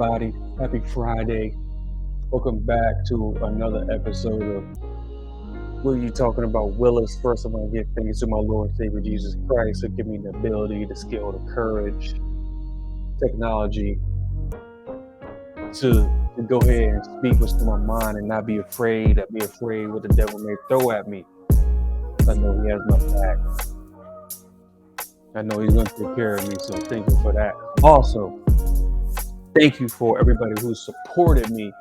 Everybody. Happy Friday. Welcome back to another episode of What Are You Talking About, Willis? First, I want to give thanks to my Lord and Savior Jesus Christ for giving me the ability, the skill, the courage, technology to go ahead and speak what's in my mind and not be afraid, what the devil may throw at me. I know he has my back. I know he's going to take care of me, so thank you for that. Also, thank you for everybody who supported me.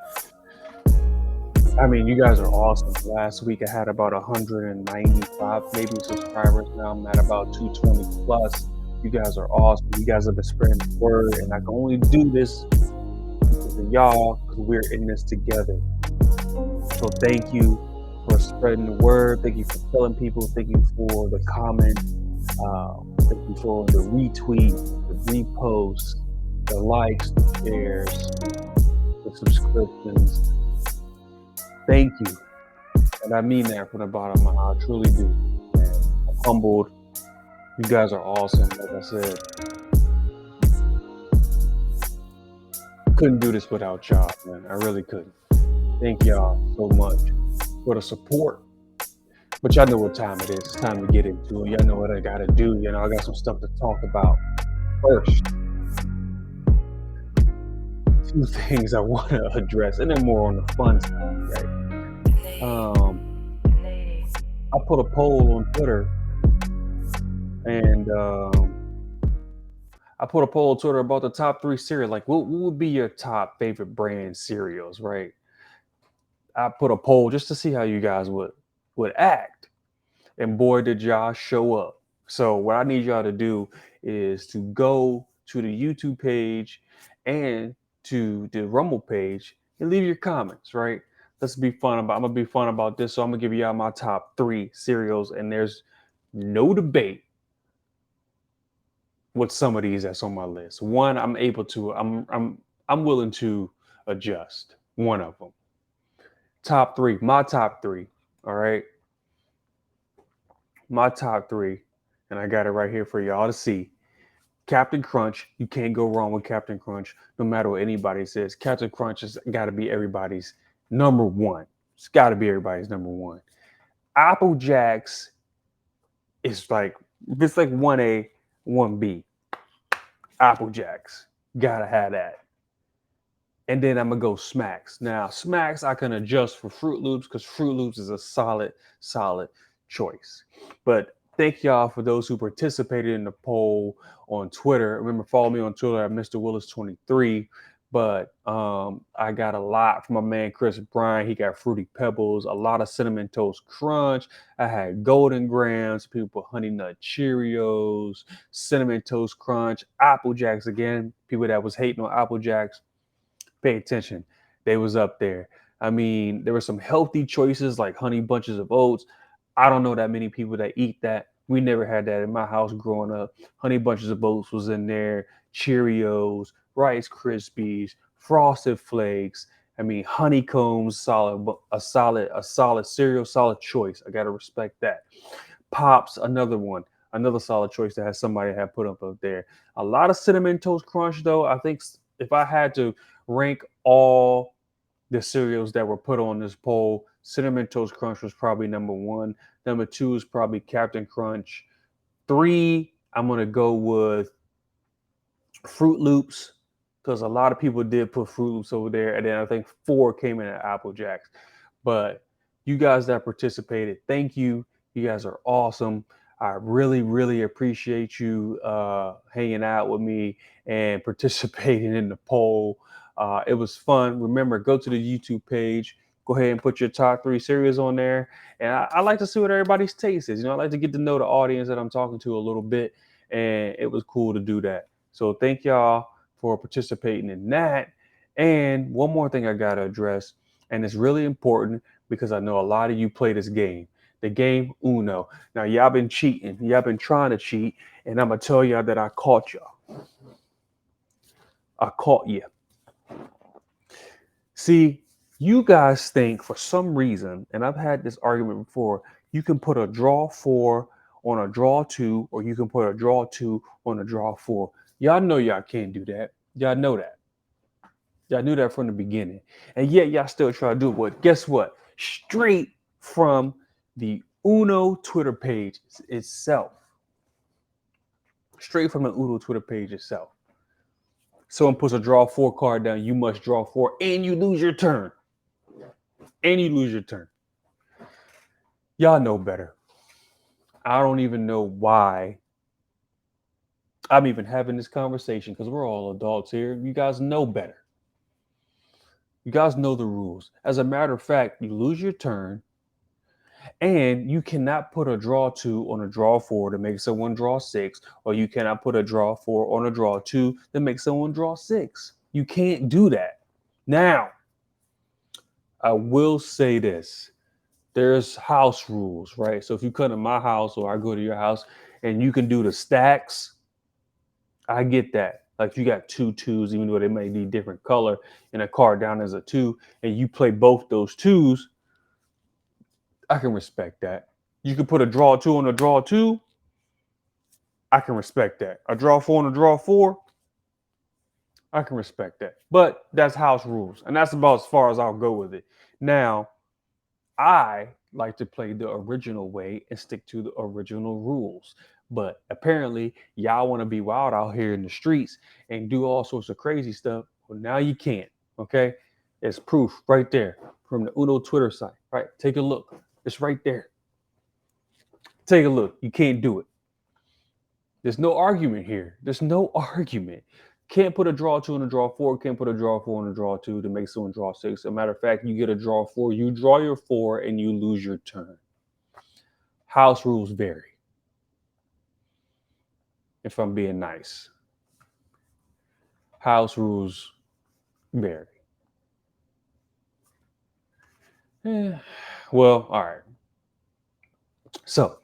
I mean, you guys are awesome. Last week I had about 195 maybe subscribers. Now I'm at about 220 plus. You guys are awesome. You guys have been spreading the word, and I can only do this because of y'all, because we're in this together. So thank you for spreading the word. Thank you for telling people. Thank you for the comment. Thank you for the retweet, the repost, the likes, the shares, the subscriptions. Thank you. And I mean that from the bottom of my heart. I truly do. And I'm humbled. You guys are awesome. Like I said, couldn't do this without y'all, man. I really couldn't. Thank y'all so much for the support. But y'all know what time it is. It's time to get into it. Y'all know what I got to do. You know, I got some stuff to talk about. First, two things I want to address, and then more on the fun side, right? I put a poll on Twitter, and I put a poll on Twitter about the top 3 cereals. Like, what would be your top favorite brand cereals, right? I put a poll just to see how you guys would act, and boy, did y'all show up. So what I need y'all to do is to go to the YouTube page and to the Rumble page and leave your comments, right? Let's be fun about. I'm gonna be fun about this, so I'm gonna give y'all my top 3 cereals, and there's no debate with some of these that's on my list. One, I'm willing to adjust. One of them. Top 3, my top 3. All right, my top 3, and I got it right here for y'all to see. Captain Crunch, you can't go wrong with Captain Crunch, no matter what anybody says. Captain Crunch has got to be everybody's number one. It's got to be everybody's number one. Apple Jacks is like, it's like 1A, 1B. Apple Jacks, gotta have that. And then I'm gonna go Smacks. Now, Smacks I can adjust for Fruit Loops because Fruit Loops is a solid choice. But thank y'all for those who participated in the poll on Twitter. Remember, follow me on Twitter at Mr. Willis23. But I got a lot from my man Chris Bryan. He got Fruity Pebbles, a lot of Cinnamon Toast Crunch. I had Golden Grams, people put Honey Nut Cheerios, Cinnamon Toast Crunch, Apple Jacks again. People that was hating on Apple Jacks, pay attention. They was up there. I mean, there were some healthy choices like Honey Bunches of Oats. I don't know that many people that eat that. We never had that in my house growing up. Honey Bunches of Oats was in there. Cheerios, Rice Krispies, Frosted Flakes. I mean, honeycombs, a solid cereal, solid choice. I gotta respect that. Pops, another one, another solid choice that has somebody had put up there. A lot of Cinnamon Toast Crunch, though. I think if I had to rank all the cereals that were put on this poll, Cinnamon Toast Crunch was probably number 1. Number 2 is probably Captain Crunch. 3, I'm gonna go with Fruit Loops because a lot of people did put Fruit Loops over there, and then I think 4 came in at Apple Jacks. But you guys that participated, thank you. You guys are awesome. I really appreciate you hanging out with me and participating in the poll. It was fun. Remember, go to the YouTube page. Go ahead and put your top 3 cereals on there. And I like to see what everybody's taste is. You know, I like to get to know the audience that I'm talking to a little bit. And it was cool to do that. So thank y'all for participating in that. And one more thing I got to address, and it's really important because I know a lot of you play this game, the game Uno. Now, y'all been cheating. Y'all been trying to cheat. And I'm going to tell y'all that I caught y'all. I caught you. See, you guys think for some reason, and I've had this argument before, you can put a draw 4 on a draw 2, or you can put a draw 2 on a draw 4. Y'all know y'all can't do that. Y'all know that. Y'all knew that from the beginning. And yet y'all still try to do what? Guess what? Straight from the Uno Twitter page itself. Straight from the Uno Twitter page itself. Someone puts a draw four card down, you must draw four, and you lose your turn. And you lose your turn. Y'all know better. I don't even know why I'm even having this conversation because we're all adults here. You guys know better. You guys know the rules. As a matter of fact, you lose your turn, and you cannot put a draw two on a draw four to make someone draw six, or you cannot put a draw four on a draw two to make someone draw six. You can't do that. Now, I will say this. There's house rules, right? So if you come to my house or I go to your house and you can do the stacks, I get that. Like you got two twos, even though they may be different color, and a card down as a two, and you play both those twos, I can respect that. You can put a draw two on a draw two, I can respect that. A draw four on a draw four, I can respect that. But that's house rules, and that's about as far as I'll go with it. Now, I like to play the original way and stick to the original rules. But apparently, y'all want to be wild out here in the streets and do all sorts of crazy stuff. Well, now you can't. Okay, it's proof right there from the Uno Twitter site. Right, take a look. It's right there. Take a look. You can't do it. There's no argument here. There's no argument. Can't put a draw two and a draw four. Can't put a draw four and a draw two to make someone draw six. As a matter of fact, you get a draw four. You draw your four and you lose your turn. House rules vary. If I'm being nice, house rules vary. Well, all right. So,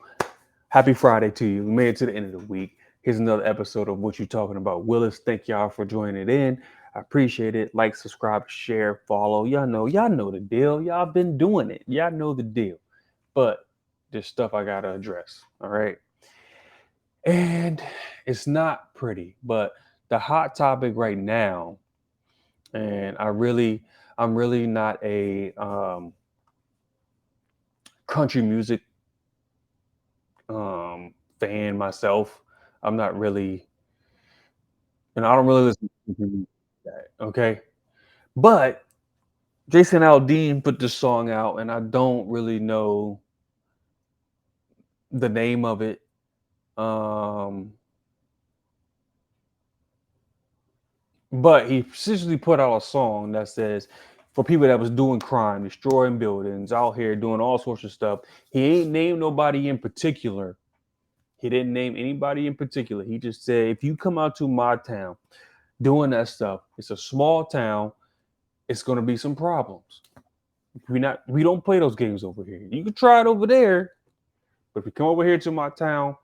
happy Friday to you. We made it to the end of the week. Here's another episode of What You Talking About. Willis, thank y'all for joining it in. I appreciate it. Like, subscribe, share, follow. Y'all know the deal. Y'all been doing it. Y'all know the deal. But there's stuff I gotta address. All right. And it's not pretty, but the hot topic right now, and I'm really not a country music fan myself. I'm not really, and I don't really listen to that. Okay, but Jason Aldean put this song out, and I don't really know the name of it. But he essentially put out a song that says, for people that was doing crime, destroying buildings, out here doing all sorts of stuff. He ain't named nobody in particular. He didn't name anybody in particular. He just said, if you come out to my town doing that stuff, it's a small town, it's gonna be some problems. We don't play those games over here. You can try it over there, but if you come over here to my town,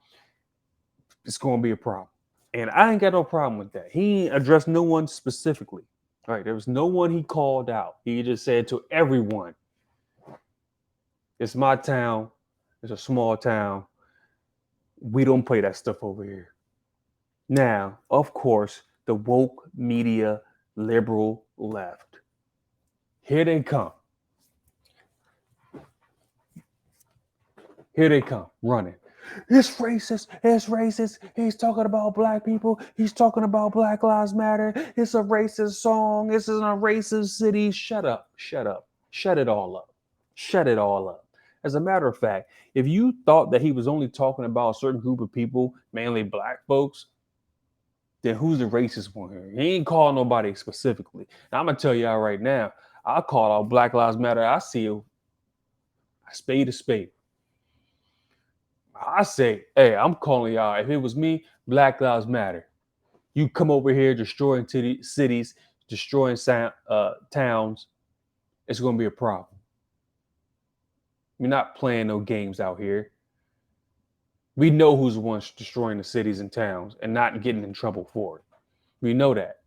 it's gonna be a problem. And I ain't got no problem with that. He addressed no one specifically. Right? There was no one he called out. He just said to everyone, it's my town. It's a small town. We don't play that stuff over here. Now, of course, the woke media liberal left. Here they come. Here they come running. It's racist. It's racist. He's talking about black people. He's talking about Black Lives Matter. It's a racist song. This is a racist city. Shut up. Shut up. Shut it all up. Shut it all up. As a matter of fact, if you thought that he was only talking about a certain group of people, mainly black folks, then who's the racist one here? He ain't calling nobody specifically. Now, I'm going to tell y'all right now, I'll call out Black Lives Matter. I see a spade a spade. I say, hey, I'm calling y'all. If it was me, Black Lives Matter. You come over here destroying cities, destroying towns, it's going to be a problem. You're not playing no games out here. We know who's the ones destroying the cities and towns and not getting in trouble for it. We know that.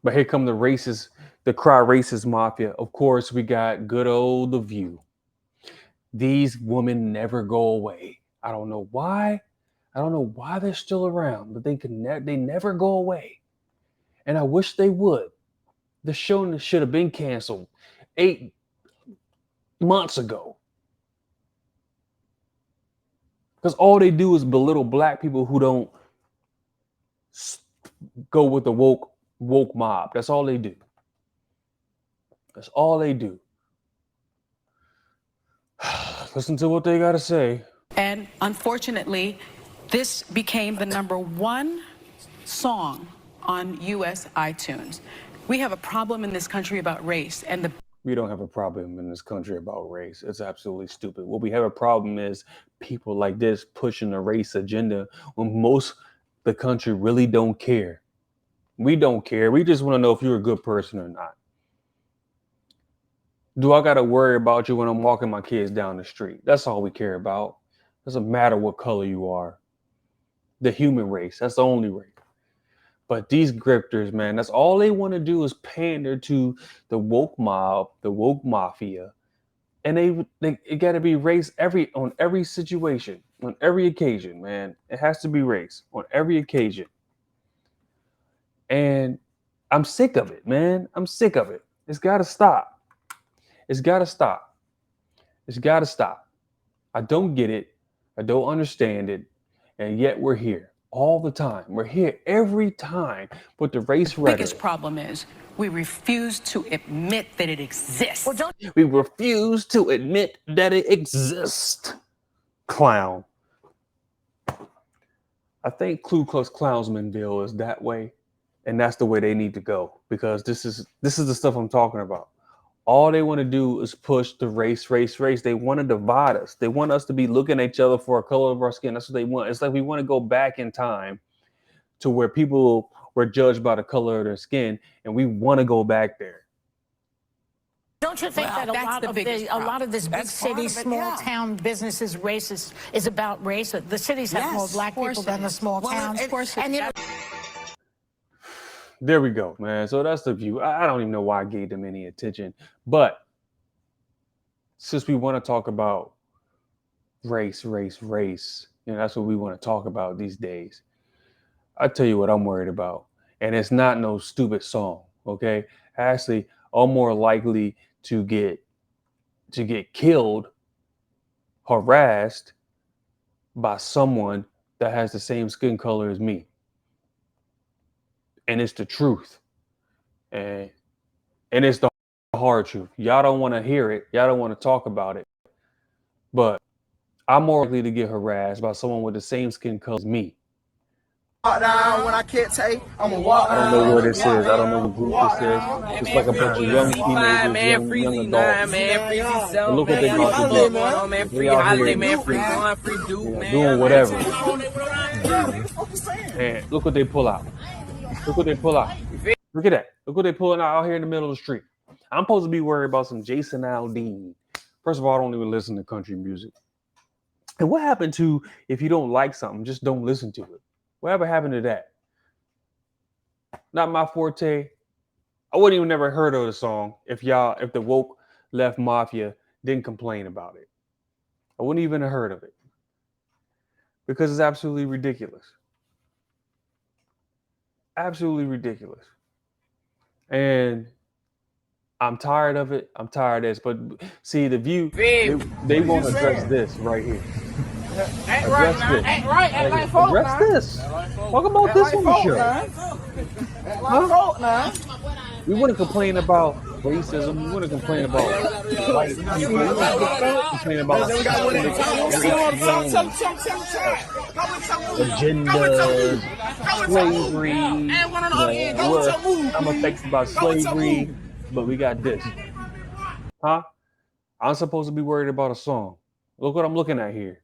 But here come the cry racist mafia. Of course, we got good old The View. These women never go away. I don't know why. I don't know why they're still around, but they never go away. And I wish they would. The show should have been canceled 8 months ago. Because all they do is belittle black people who don't go with the woke mob. That's all they do. That's all they do. Listen to what they got to say. And unfortunately, this became the #1 song on U.S. iTunes. We have a problem in this country about race, and we don't have a problem in this country about race. It's absolutely stupid. What we have a problem is people like this pushing the race agenda when most the country really don't care. We don't care. We just want to know if you're a good person or not. Do I got to worry about you when I'm walking my kids down the street? That's all we care about. Doesn't matter what color you are. The human race, that's the only race. But these grifters, man, that's all they want to do is pander to the woke mob, the woke mafia. And it got to be race on every situation, on every occasion, man. It has to be race on every occasion. And I'm sick of it, man. I'm sick of it. It's got to stop. It's got to stop. It's got to stop. I don't get it. I don't understand it. And yet we're here all the time. We're here every time with the race rhetoric. The biggest problem is we refuse to admit that it exists. We refuse to admit that it exists. Clown. I think Ku Klux Klansmanville is that way, and that's the way they need to go, because this is the stuff I'm talking about. All they want to do is push the race. They want to divide us. They want us to be looking at each other for a color of our skin. That's what they want. It's like we want to go back in time to where people were judged by the color of their skin, and we want to go back there. Don't you think that a lot of this big city, small town businesses race is about race? The cities have more black people than the small towns. Of course. And there we go, man. So that's the view. I don't even know why I gave them any attention. But since we want to talk about race, that's what we want to talk about these days. I tell you what I'm worried about. And it's not no stupid song, okay? Actually, I'm more likely to get killed, harassed by someone that has the same skin color as me. And it's the truth. And it's the hard truth. Y'all don't want to hear it. Y'all don't want to talk about it. But I'm more likely to get harassed by someone with the same skin color as me. Walk down when I can't take. I'm gonna walk I don't know where this is. I don't know what group this is. It's like a bunch of young teenagers, young adults. And look what they about to do. They out here in the street, doing whatever. And look what they pull out. Look what they pull out. Look at that. Look what they pulling out here in the middle of the street. I'm supposed to be worried about some Jason Aldean. First of all, I don't even listen to country music. And what happened to if you don't like something, just don't listen to it? Whatever happened to that? Not my forte. I wouldn't even never heard of the song if the woke left mafia didn't complain about it. I wouldn't even have heard of it because it's absolutely ridiculous. Absolutely ridiculous. And I'm tired of it. I'm tired of this. But see, the view, they won't address this right here. Address this. Address this. Talk about this on the show. Huh? We want to complain about racism. We want to complain about white people. We want to complain about agenda, slavery. I'm affected by slavery, but we got this. Huh? I'm supposed to be worried about a song. Look what I'm looking at here.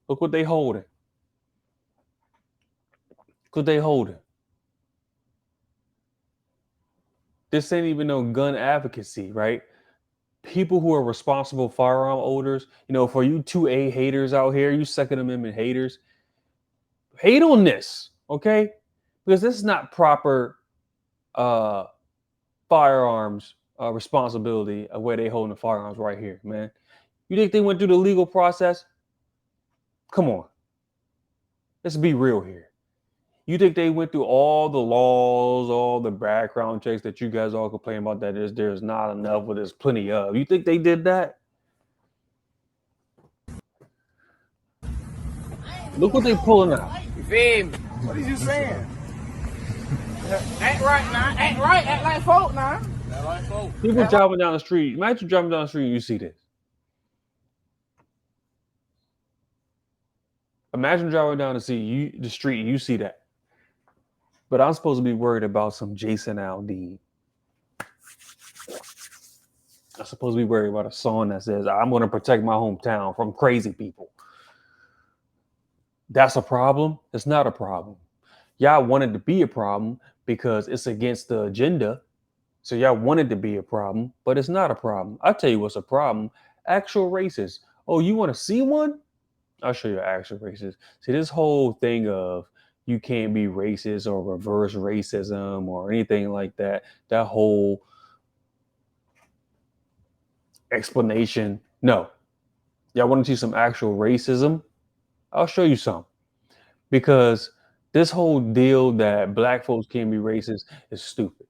Look what they holding. Look what they holding. This ain't even no gun advocacy, right? People who are responsible firearm owners, for you 2A haters out here, you Second Amendment haters, hate on this, okay? Because this is not proper firearms responsibility of where they holding the firearms right here, man. You think they went through the legal process? Come on. Let's be real here. You think they went through all the laws, all the background checks that you guys all complain about that there's not enough, but there's plenty of? You think they did that? Look what they pulling out. You feel me? What are you saying? Act right now. Act right. Act like folk now. Act like folk. People driving down the street. Imagine driving down the street and you see this. Imagine driving down the street and you see that. But I'm supposed to be worried about some Jason Aldean. I'm supposed to be worried about a song that says, I'm going to protect my hometown from crazy people. That's a problem? It's not a problem. Y'all wanted to be a problem because it's against the agenda. So y'all wanted to be a problem, but it's not a problem. I'll tell you what's a problem. Actual racists. Oh, you want to see one? I'll show you actual racist. See, this whole thing of you can't be racist or reverse racism or anything like that, that whole explanation. No. Y'all want to see some actual racism? I'll show you some. Because this whole deal that black folks can't be racist is stupid.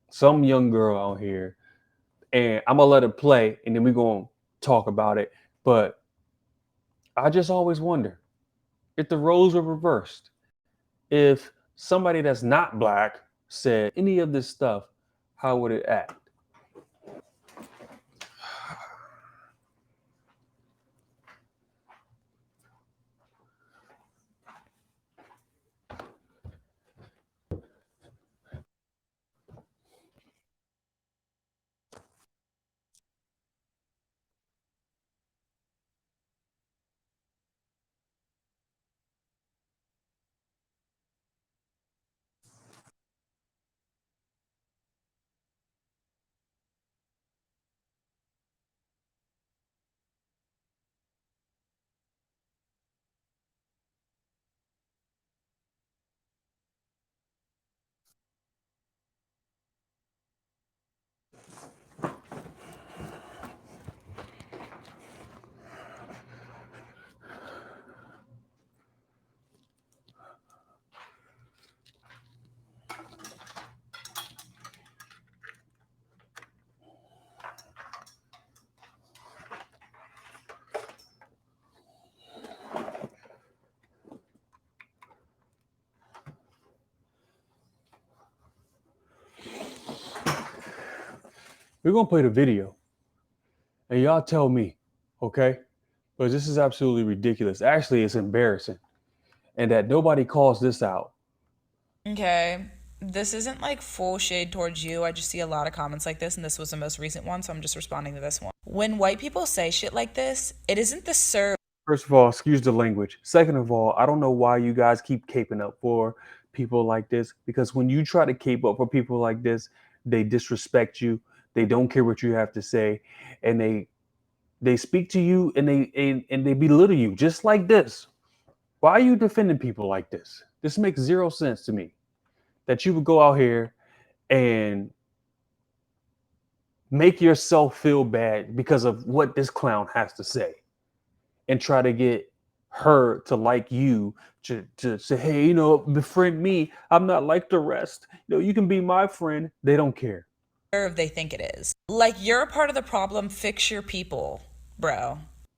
Some young girl out here, and I'm going to let it play, and then we're going to talk about it. But I just always wonder if the roles were reversed, if somebody that's not black said any of this stuff, how would it act? We're going to play the video and y'all tell me, okay? But this is absolutely ridiculous. Actually, it's embarrassing. And that nobody calls this out. Okay, this isn't like full shade towards you. I just see a lot of comments like this, and this was the most recent one, so I'm just responding to this one. When white people say shit like this, it isn't the serve. First of all, excuse the language. Second of all, I don't know why you guys keep caping up for people like this, because when you try to cape up for people like this, they disrespect you. They don't care what you have to say, and they speak to you and they belittle you just like this. Why are you defending people like this? This makes zero sense to me. That you would go out here and make yourself feel bad because of what this clown has to say and try to get her to like you, to say, hey, you know, befriend me. I'm not like the rest. You know, you can be my friend. They don't care. They think it is. Like, you're a part of the problem, fix your people, bro.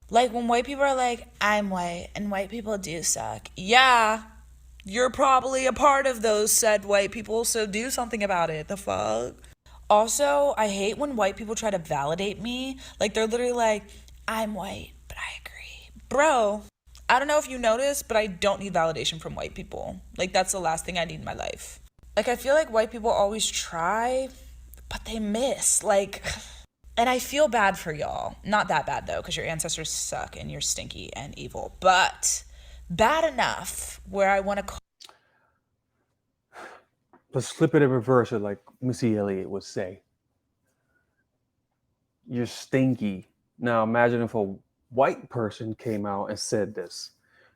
Like, when white people are like, I'm white and white people do suck. Yeah, you're probably a part of those said white people, so do something about it. The fuck? Also, I hate when white people try to validate me. Like, they're literally like, I'm white, but I agree. Bro, I don't know if you noticed, but I don't need validation from white people. Like, that's the last thing I need in my life. Like, I feel like white people always try, but they miss. Like, and I feel bad for y'all. Not that bad, though, because your ancestors suck and you're stinky and evil. But bad enough where I want to call. Let's flip it and reverse it like Missy Elliott would say. You're stinky. Now imagine if a white person came out and said this.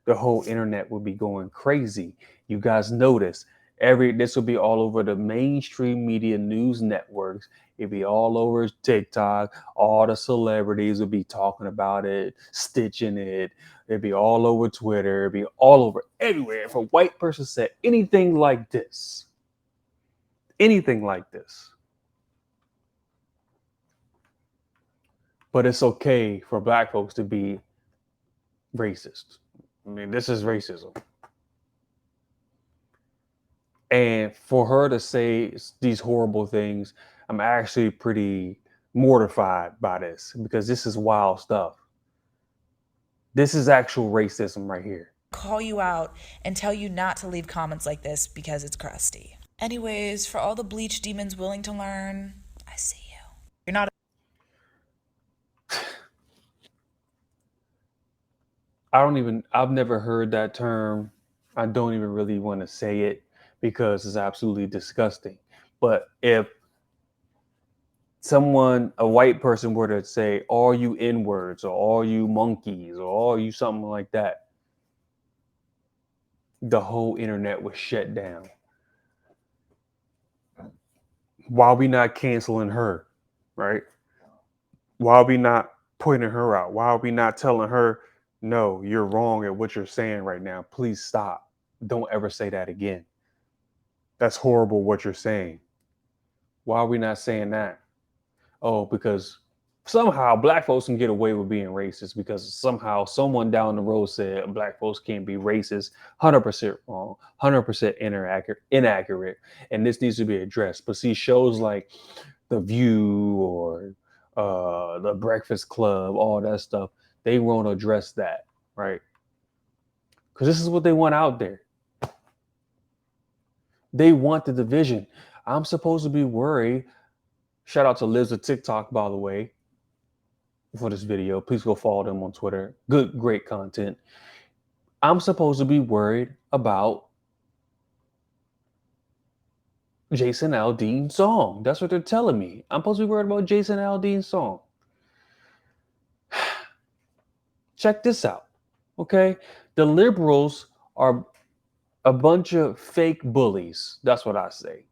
The whole internet would be going crazy. You guys notice This will be all over the mainstream media news networks. It'll be all over TikTok. All the celebrities will be talking about it, stitching it. It'll be all over Twitter. It'll be all over everywhere. If a white person said anything like this, but it's okay for black folks to be racist. I mean, this is racism. And for her to say these horrible things, I'm actually pretty mortified by this because this is wild stuff. This is actual racism right here. Call you out and tell you not to leave comments like this because it's crusty. Anyways, for all the bleach demons willing to learn, I see you. You're not. I've never heard that term. I don't even really want to say it because it's absolutely disgusting. But if a white person were to say, all you N-words or all you monkeys or all you something like that, the whole internet was shut down. Why are we not canceling her, right? Why are we not pointing her out? Why are we not telling her, no, you're wrong at what you're saying right now. Please stop. Don't ever say that again. That's horrible what you're saying. Why are we not saying that? Oh, because somehow black folks can get away with being racist because somehow someone down the road said black folks can't be racist. 100% wrong, 100% inaccurate. And this needs to be addressed. But see, shows like The View or The Breakfast Club, all that stuff, they won't address that, right? Because this is what they want out there. They want the division. I'm supposed to be worried. Shout out to Liz of TikTok, by the way, for this video. Please go follow them on Twitter. Great content. I'm supposed to be worried about Jason Aldean's song. That's what they're telling me. I'm supposed to be worried about Jason Aldean's song. Check this out, okay? The liberals are a bunch of fake bullies. That's what I say.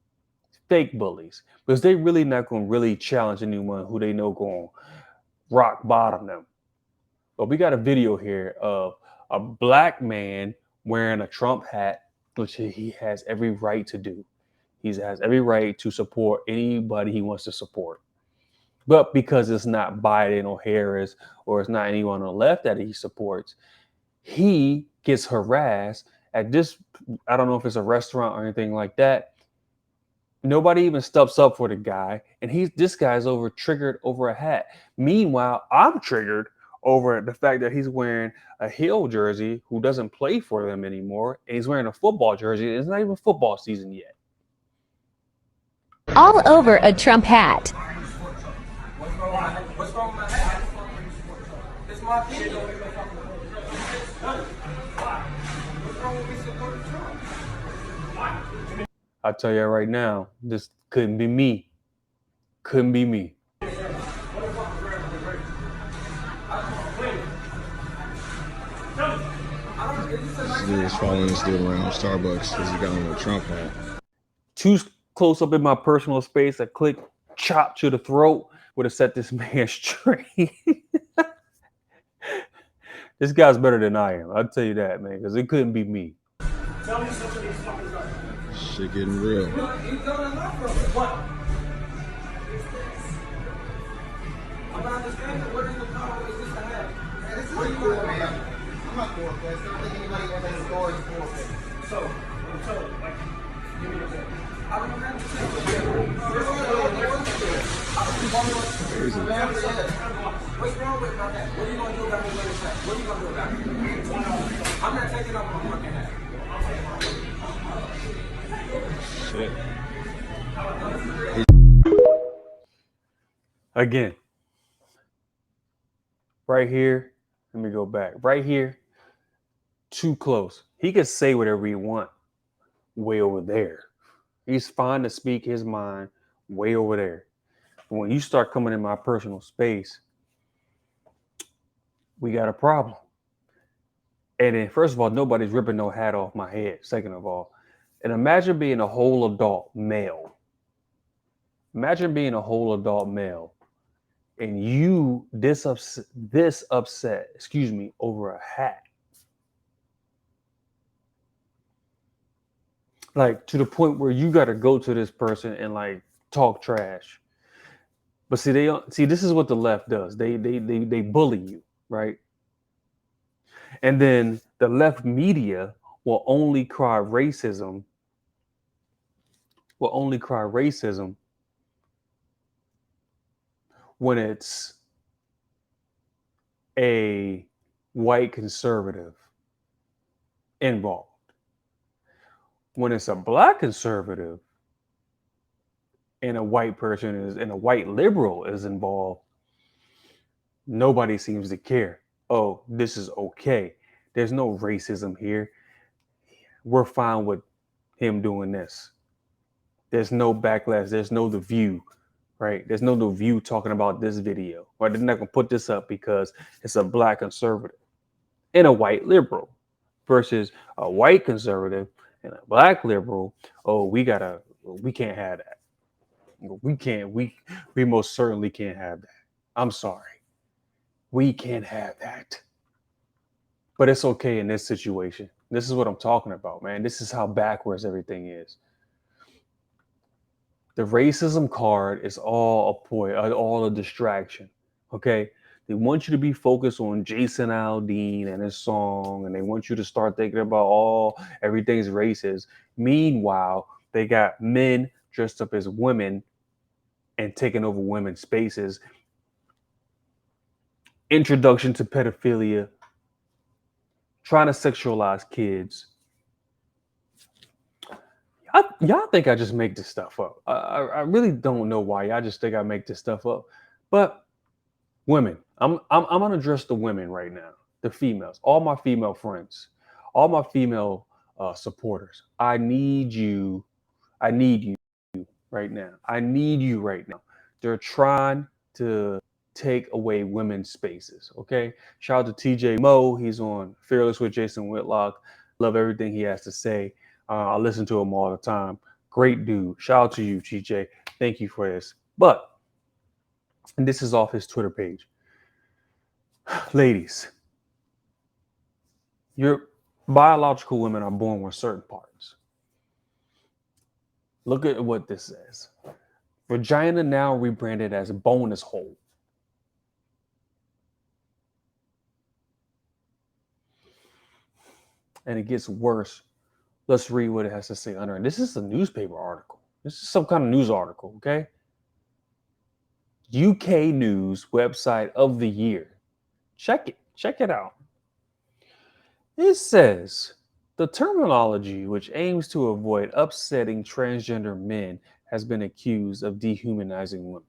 Fake bullies. Because they really not going to really challenge anyone who they know going to rock bottom them. But we got a video here of a black man wearing a Trump hat, which he has every right to do. He has every right to support anybody he wants to support. But because it's not Biden or Harris or it's not anyone on the left that he supports, he gets harassed at this. I don't know if it's a restaurant or anything like that. Nobody even steps up for the guy, and this guy's triggered over a hat. Meanwhile, I'm triggered over the fact that he's wearing a Hill jersey who doesn't play for them anymore, and he's wearing a football jersey. It's not even football season yet. All over a Trump hat. What's wrong with my hat? It's my kid. What's wrong with me supporting Trump? I'll tell you right now, this couldn't be me. Couldn't be me. This dude is following this dude around Starbucks because he got on a Trump hat. Too close up in my personal space, a click chop to the throat would have set this man straight. This guy's better than I am. I'll tell you that, man, because it couldn't be me. Shit getting real. He's done enough of it. What? I'm not understanding what is the power is this to have? Man, this is pretty cool, man. I'm not for it, I don't think anybody wants to score is for it. So, like, give me your pick. I don't have to say what's wrong with my hat? What are you going to do about me wearing this hat? What are you going to do about it? I'm not taking off my fucking hat. Shit. Again, right here, let me go back. Right here, too close. He can say whatever he wants way over there. He's fine to speak his mind way over there. But when you start coming in my personal space, we got a problem. And then, first of all, nobody's ripping no hat off my head. Second of all, And imagine being a whole adult male. Imagine being a whole adult male and you this upset, over a hat. Like to the point where you got to go to this person and like talk trash. But see, this is what the left does. They bully you, right? And then the left media will only cry racism. Will only cry racism when it's a white conservative involved. When it's a black conservative and a white person and a white liberal is involved, nobody seems to care. Oh, this is okay. There's no racism here. We're fine with him doing this. There's no backlash. There's no The View, right? There's no The View talking about this video. Or they're not going to put this up because it's a black conservative and a white liberal versus a white conservative and a black liberal. Oh, we can't have that. We most certainly can't have that. I'm sorry. We can't have that. But it's okay in this situation. This is what I'm talking about, man. This is how backwards everything is. The racism card is all a distraction. Okay? They want you to be focused on Jason Aldean and his song, and they want you to start thinking about everything's racist. Meanwhile, they got men dressed up as women and taking over women's spaces. Introduction to pedophilia, trying to sexualize kids. Y'all think I just make this stuff up. I really don't know why. Y'all just think I make this stuff up. But women, I'm gonna address the women right now, the females, all my female friends, all my female supporters. I need you right now. I need you right now. They're trying to take away women's spaces. Okay. Shout out to TJ Moe. He's on Fearless with Jason Whitlock. Love everything he has to say. I listen to him all the time. Great dude. Shout out to you, TJ. Thank you for this. And this is off his Twitter page. Ladies, your biological women are born with certain parts. Look at what this says. Vagina now rebranded as bonus hole. And it gets worse. Let's read what it has to say under. And this is a newspaper article. This is some kind of news article, okay? UK News website of the year. Check it out. It says, the terminology which aims to avoid upsetting transgender men has been accused of dehumanizing women.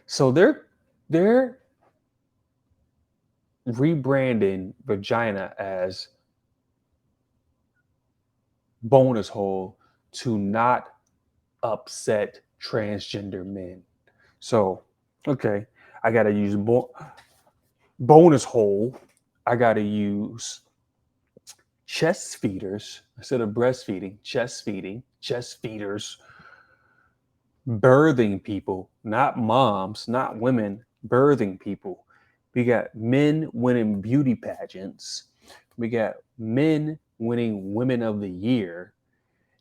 So they're rebranding vagina as bonus hole to not upset transgender men. So, okay, I got to use bonus hole. I got to use chest feeders instead of breastfeeding, chest feeders, birthing people, not moms, not women, birthing people. We got men winning beauty pageants. We got men winning Women of the Year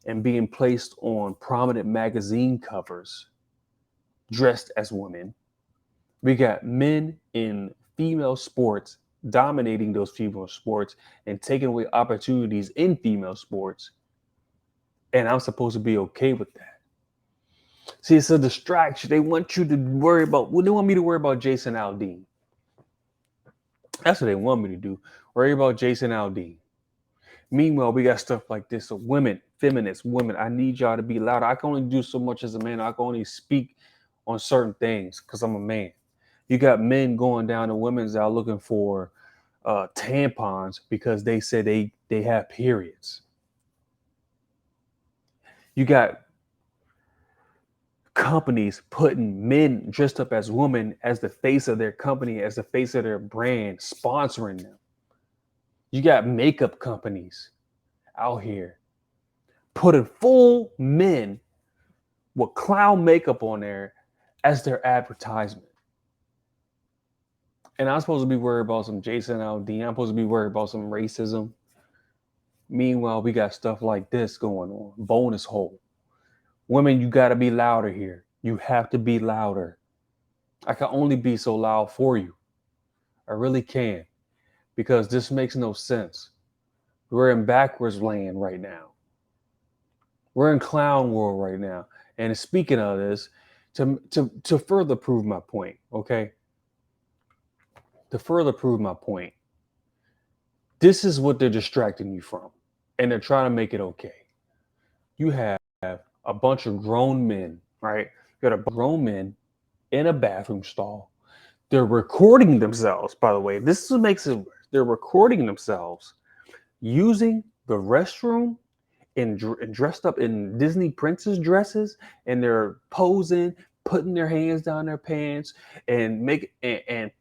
and being placed on prominent magazine covers dressed as women. We got men in female sports dominating those female sports and taking away opportunities in female sports. And I'm supposed to be okay with that. See, it's a distraction. They want you to worry about, they want me to worry about Jason Aldean. That's what they want me to do. Worry about Jason Aldean. Meanwhile, we got stuff like this. So women, feminists, women, I need y'all to be louder. I can only do so much as a man. I can only speak on certain things because I'm a man. You got men going down to women's out looking for tampons because they said they have periods. You got companies putting men dressed up as women as the face of their company, as the face of their brand, sponsoring them. You got makeup companies out here putting full men with clown makeup on there as their advertisement. And I'm supposed to be worried about some Jason Aldean. I'm supposed to be worried about some racism. Meanwhile, we got stuff like this going on. Bonus hole. Women, you got to be louder here. You have to be louder. I can only be so loud for you. I really can. Because this makes no sense. We're in backwards land right now. We're in clown world right now. And speaking of this, to further prove my point, okay? To further prove my point, this is what they're distracting you from. And they're trying to make it okay. You have a bunch of grown men, right? You got a grown men in a bathroom stall. They're recording themselves, by the way. This is what makes it worse. They're recording themselves using the restroom and dressed up in Disney princess dresses, and they're posing, putting their hands down their pants, and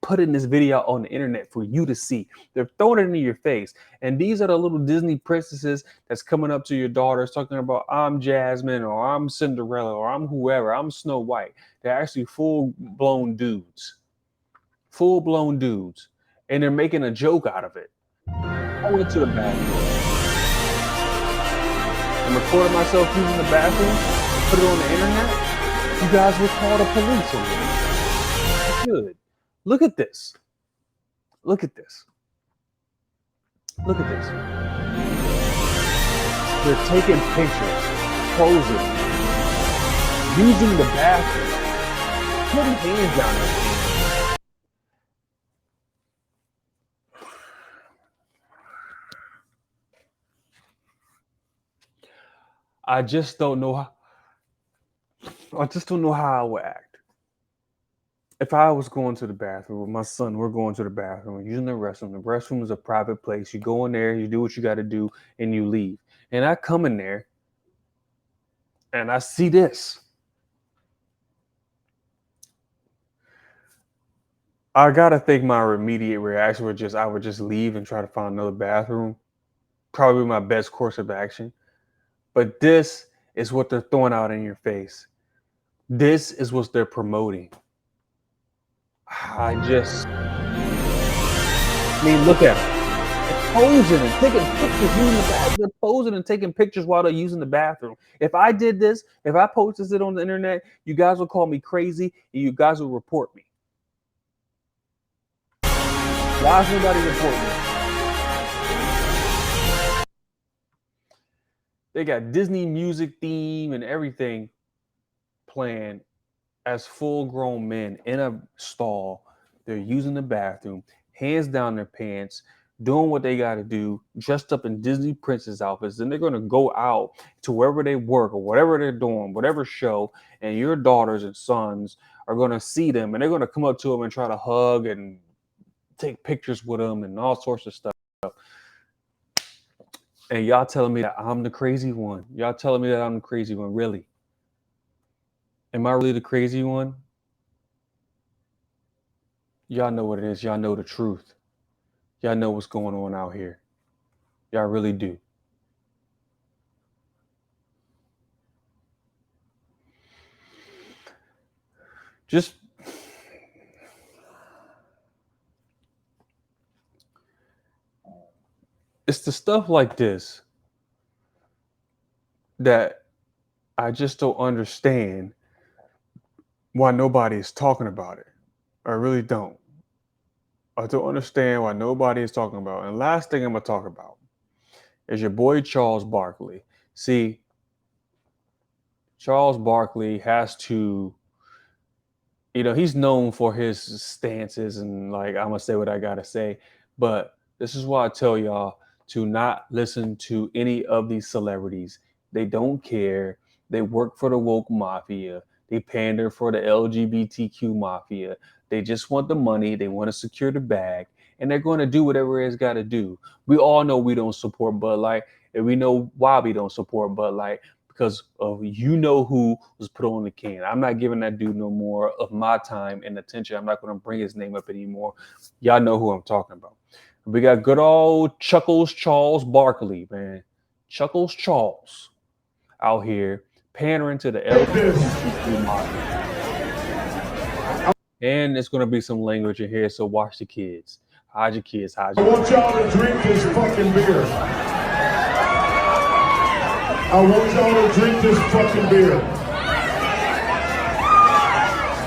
putting this video on the internet for you to see. They're throwing it in your face. And these are the little Disney princesses that's coming up to your daughters talking about, I'm Jasmine, or I'm Cinderella, or I'm whoever, I'm Snow White. They're actually full-blown dudes. Full-blown dudes. And they're making a joke out of it. I went to the bathroom and recorded myself using the bathroom, put it on the internet. You guys would call the police on me. Good. Look at this. Look at this. Look at this. They're taking pictures, posing, using the bathroom, putting hands down their pants. I just don't know how I would act. If I was going to the bathroom with my son, we're going to the bathroom, using the restroom. The restroom is a private place. You go in there, you do what you got to do, and you leave. And I come in there, and I see this. I gotta think my immediate reaction I would just leave and try to find another bathroom. Probably my best course of action. But this is what they're throwing out in your face. This is what they're promoting. Look at them. They're posing and taking pictures using the bathroom. They're posing and taking pictures while they're using the bathroom. If I did this, if I posted it on the internet, you guys would call me crazy and you guys would report me. Why is nobody reporting me? They got Disney music theme and everything playing as full-grown men in a stall. They're using the bathroom, hands down their pants, doing what they got to do, dressed up in Disney princess outfits. Then they're going to go out to wherever they work or whatever they're doing, whatever show, and your daughters and sons are going to see them, and they're going to come up to them and try to hug and take pictures with them and all sorts of stuff. And y'all telling me that I'm the crazy one. Y'all telling me that I'm the crazy one, really? Am I really the crazy one? Y'all know what it is. Y'all know the truth. Y'all know what's going on out here. Y'all really do. Just it's the stuff like this that I just don't understand why nobody is talking about it. I really don't. I don't understand why nobody is talking about it. And last thing I'm going to talk about is your boy Charles Barkley. See, Charles Barkley has to, he's known for his stances and like, I'm going to say what I got to say. But this is why I tell y'all to not listen to any of these celebrities. They don't care. They work for the woke mafia. They pander for the LGBTQ mafia. They just want the money. They want to secure the bag. And they're going to do whatever it's got to do. We all know we don't support Bud Light. And we know why we don't support Bud Light. Because of who was put on the can. I'm not giving that dude no more of my time and attention. I'm not going to bring his name up anymore. Y'all know who I'm talking about. We got good old Chuckles Charles Barkley, man. Chuckles Charles out here pandering to the LGBTQ model. And there's going to be some language in here, so watch the kids. Hide your kids, hide your kids. I want y'all to drink this fucking beer. I want y'all to drink this fucking beer.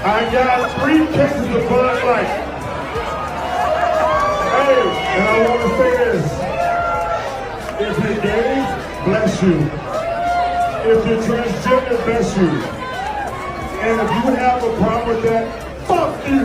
I got 3 cases of Bud Light. Hey, and I want to say this. If you're gay, bless you. If you're transgender, bless you. And if you have a problem with that, fuck you.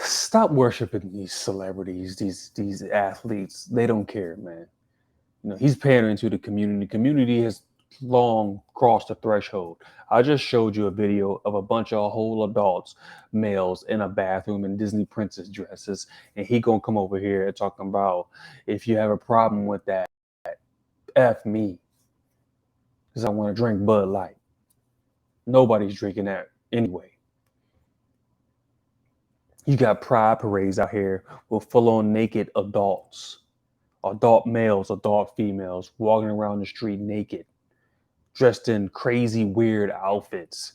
Stop worshiping these celebrities, these athletes. They don't care, man. You know, he's pandering to the community. The community has long crossed the threshold. I just showed you a video of a bunch of whole adults, males, in a bathroom in Disney princess dresses, and he gonna come over here and talking about, if you have a problem with that, F me, because I want to drink Bud Light. Nobody's drinking that anyway. You got pride parades out here with full-on naked adults, adult males, adult females, walking around the street naked, dressed in crazy, weird outfits,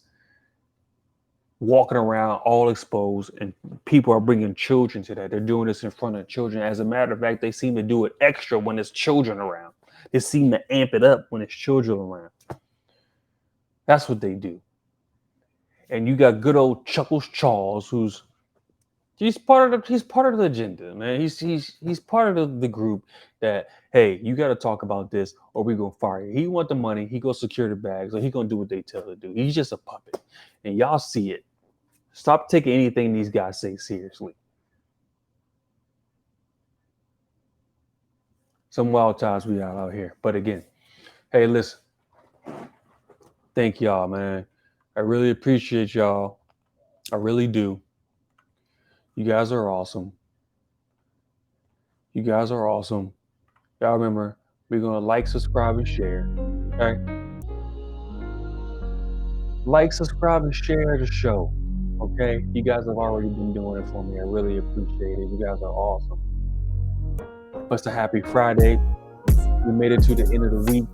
walking around all exposed, and people are bringing children to that. They're doing this in front of children. As a matter of fact, they seem to do it extra when there's children around. They seem to amp it up when there's children around. That's what they do. And you got good old Chuckles Charles, he's part of the agenda, man. He's part of the group that, hey, you got to talk about this or we gonna fire you. He want the money, he gonna secure the bags, or he gonna do what they tell him to do. He's just a puppet, and y'all see it. Stop taking anything these guys say seriously. Some wild times we are out here, but again, hey, listen. Thank y'all, man. I really appreciate y'all. I really do. You guys are awesome. You guys are awesome. Y'all remember, we're going to like, subscribe, and share. Okay? Like, subscribe, and share the show. Okay? You guys have already been doing it for me. I really appreciate it. You guys are awesome. It's a happy Friday. We made it to the end of the week.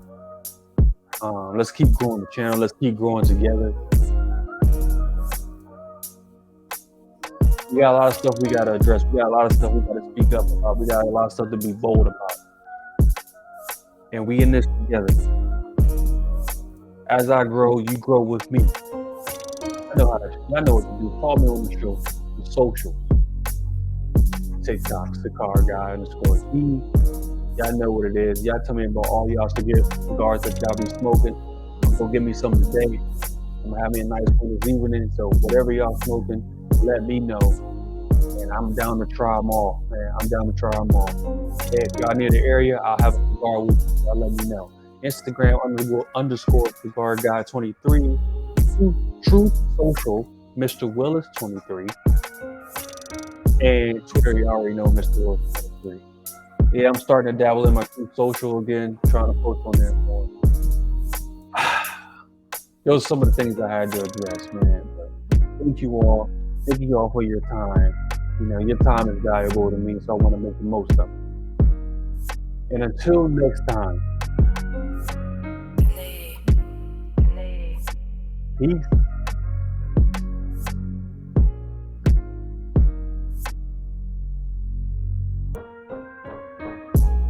Let's keep growing the channel. Let's keep growing together. We got a lot of stuff we got to address. We got a lot of stuff we got to speak up about. We got a lot of stuff to be bold about. And we in this together. As I grow, you grow with me. I know what to do. Follow me on the show, the socials. TikTok, _guy_E. Y'all know what it is. Y'all tell me about all y'all cigars that y'all be smoking. Go give me some today. I'm gonna have me a nice one this evening. So whatever y'all smoking, let me know. And I'm down to try them all, man. I'm down to try them all. Hey, if y'all near the area, I'll have a cigar with you. Y'all let me know. Instagram _cigar_guy23. Truth Social, Mr. Willis 23. And Twitter, you already know Mr. Willis 23. Yeah, I'm starting to dabble in my Truth Social again, trying to post on there more. Those are some of the things I had to address, man. But thank you all. Thank you all for your time. You know, your time is valuable to me, so I want to make the most of it. And until next time, peace.